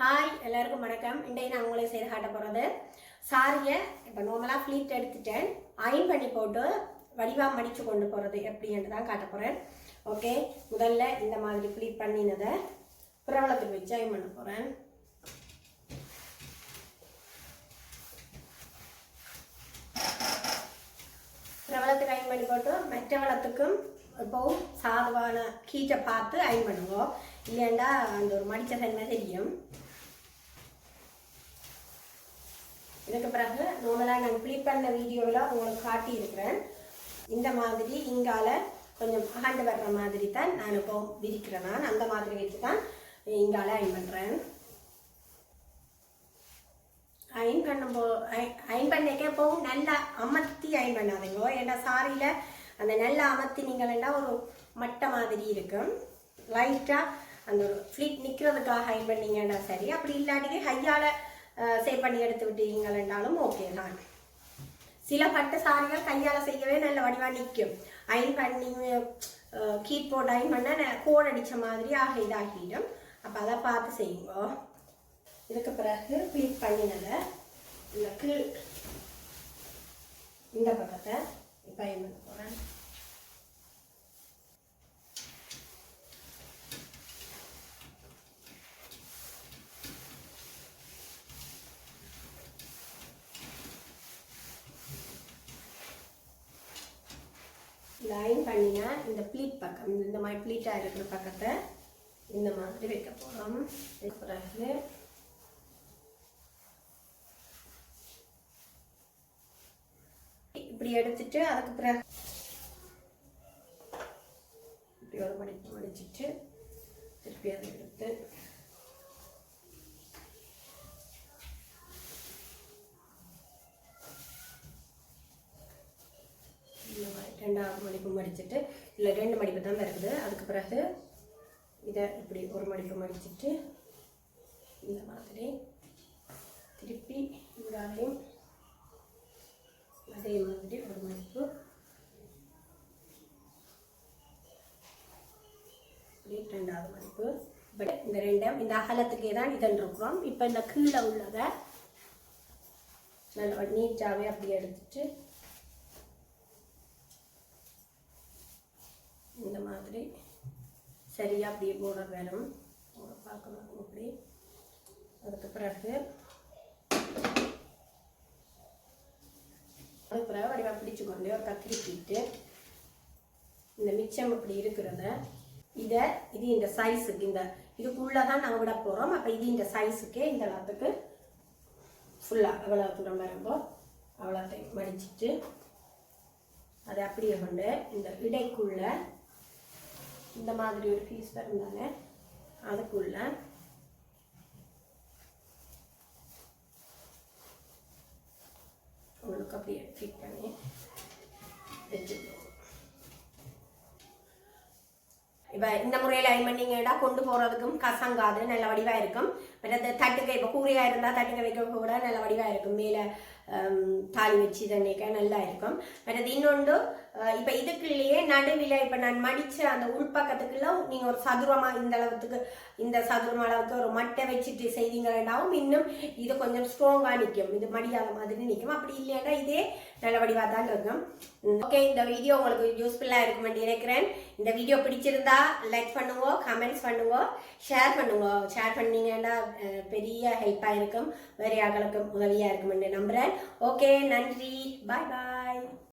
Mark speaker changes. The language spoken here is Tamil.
Speaker 1: ஹாய் எல்லாருக்கும் வணக்கம். இன்றைக்கு நான் உங்களை செய்து காட்ட போகிறது சாரியை இப்போ நார்மலாக ஃப்ளீட் எடுத்துட்டேன். அயன் பண்ணி போட்டு வடிவாக மடித்து கொண்டு போகிறது எப்படின்ட்டு தான் காட்ட போகிறேன். ஓகே, முதல்ல இந்த மாதிரி ஃப்ளீட் பண்ணினதை பிரபலத்துக்கு வச்சு அயன் பண்ண போகிறேன். பிரபலத்துக்கு அயன் பண்ணி போட்டு மற்றவளத்துக்கும் இப்போவும் சாதுவான கீட்டை பார்த்து அயன் பண்ணுவோம். இல்லைண்டா அந்த ஒரு மடித்த தன்மை தெரியும். இதுக்கு பிறகு நார்மலாக நான் ஃப்ளிப் பண்ண வீடியோவில் உங்களுக்கு காட்டியிருக்கிறேன். இந்த மாதிரி இங்கால கொஞ்சம் அகண்டு வர்ற மாதிரி தான் நான் இப்போ விரிக்கிறேன். நான் அந்த மாதிரி வச்சு தான் இங்கால அயன் பண்ணுறேன். அயன் பண்ணிக்க எப்போவும் நல்லா அமர்த்தி அயன் பண்ணாதீங்க. ஏன்னா சாரியில் அந்த நல்லா அமர்த்தினீங்கன்னா ஒரு மட்டை மாதிரி இருக்கும். லைட்டாக அந்த ஒரு ஃப்ளிட் நிற்கிறதுக்காக அயன் பண்ணிங்கன்னா சரி. அப்படி இல்லாட்டிக்கு கையால் சேவ் பண்ணி எடுத்து விட்டீங்கன்னாலும் ஓகே தான். சில பட்டு சாரிகள் கையால் செய்யவே நல்ல வடிவாக நிற்கும். அயன் பண்ணி கீட் போட்டு அயன் பண்ணால் கோட் அடித்த மாதிரி இதாகிடும். அப்போ அதை பார்த்து செய்யுங்க. இதுக்கு பிறகு ஃப்ளிப் பண்ணினதை இந்த கீழ் இந்த பக்கத்தை இப்போ அயன் பண்ண போகிறேன். அயன் பண்ணினா இந்த ப்ளீட் பக்கம் இந்த மாதிரி ப்ளீட்டாக இருக்கிற பக்கத்தை இந்த மாதிரி வைக்க போகிறோம். பிறகு இப்படி எடுத்துட்டு அதுக்கு பிறகு இப்படி ஒரு மடிப்பு மடிச்சிட்டு திருப்பி அதை எடுத்து ரெண்டாவது மடிப்பு மடிச்சுட்டு இல்லை 2 மடிப்பு தான் இருக்குது. அதுக்கு பிறகு இதை இப்படி ஒரு மடிப்பு மடிச்சுட்டு இந்த மாதிரி திருப்பி இங்காலையும் அதே மாதிரி ஒரு மடிப்பு ரெண்டாவது மடிப்பு. இந்த ரெண்டும் இந்த அகலத்துக்கே தான் இதன் இருக்கிறோம். இப்போ இந்த கீழே உள்ளதை நல்லா நீட்டாகவே அப்படி எடுத்துட்டு இந்த மாதிரி சரியாக அப்படியே போட வேணும். பார்க்கணும் அப்படி. அதுக்கு பிறகு வடிவாக பிடிச்சு கொண்டு ஒரு கத்திரிப்பிட்டு இந்த மிச்சம் இப்படி இருக்கிறத இது இந்த சைஸுக்கு இதுக்குள்ளே தான் நாங்கள் விட போகிறோம். அப்போ இது இந்த சைஸுக்கே இந்த எல்லாத்துக்கு ஃபுல்லாக எவ்வளோ தூரம் வரும்போ அவ்வளோத்தையும் மடிச்சுட்டு அதை அப்படியே கொண்டு இந்த இடைக்குள்ள இந்த மாதிரி ஒரு பீஸ் இருந்தாலே அதுக்குள்ள உங்களுக்கு அப்படியே ஃபிட் பண்ணி வச்சுக்கணும். இப்போ இந்த முறையில் அயன் பண்ணிங்கன்னா கொண்டு போகிறதுக்கும் கசங்காது, நல்ல வடிவாக இருக்கும். மற்ற தட்டுக்க இப்போ கூரையாக இருந்தால் தட்டுக்க வைக்க கூட நல்ல வடிவாக இருக்கும். மேலே தாலி வச்சு தண்ணிக்க நல்லா இருக்கும். மற்றது இன்னொன்று இப்போ இதுக்குள்ளேயே நடுவில் இப்போ நான் மடித்து அந்த உள்பக்கத்துக்குள்ள நீங்கள் ஒரு சதுரமாக இந்த சதுரமாக அளவுக்கு ஒரு மட்டை வச்சுட்டு செய்வீங்கன்னாவும் இன்னும் இது கொஞ்சம் ஸ்ட்ராங்காக நிற்கும். இது மடியாத மாதிரி நிற்கும். அப்படி இல்லைன்னா இதே நல்ல வடிவாக தான் இருக்கும். ஓகே, இந்த வீடியோ உங்களுக்கு யூஸ்ஃபுல்லாக இருக்குமென்னு நினைக்கிறேன். இந்த வீடியோ பிடிச்சிருந்தா லைக் பண்ணுங்க, கமெண்ட்ஸ் பண்ணுங்க, ஷேர் பண்ணுங்க. ஷேர் பண்ணீங்கன்னா பெரிய ஹெல்ப்பாக இருக்கும், வேறு யாருக்கும் உதவியாக இருக்குமென்னு நம்புகிறேன். ஓகே, நன்றி, பாய் பாய்.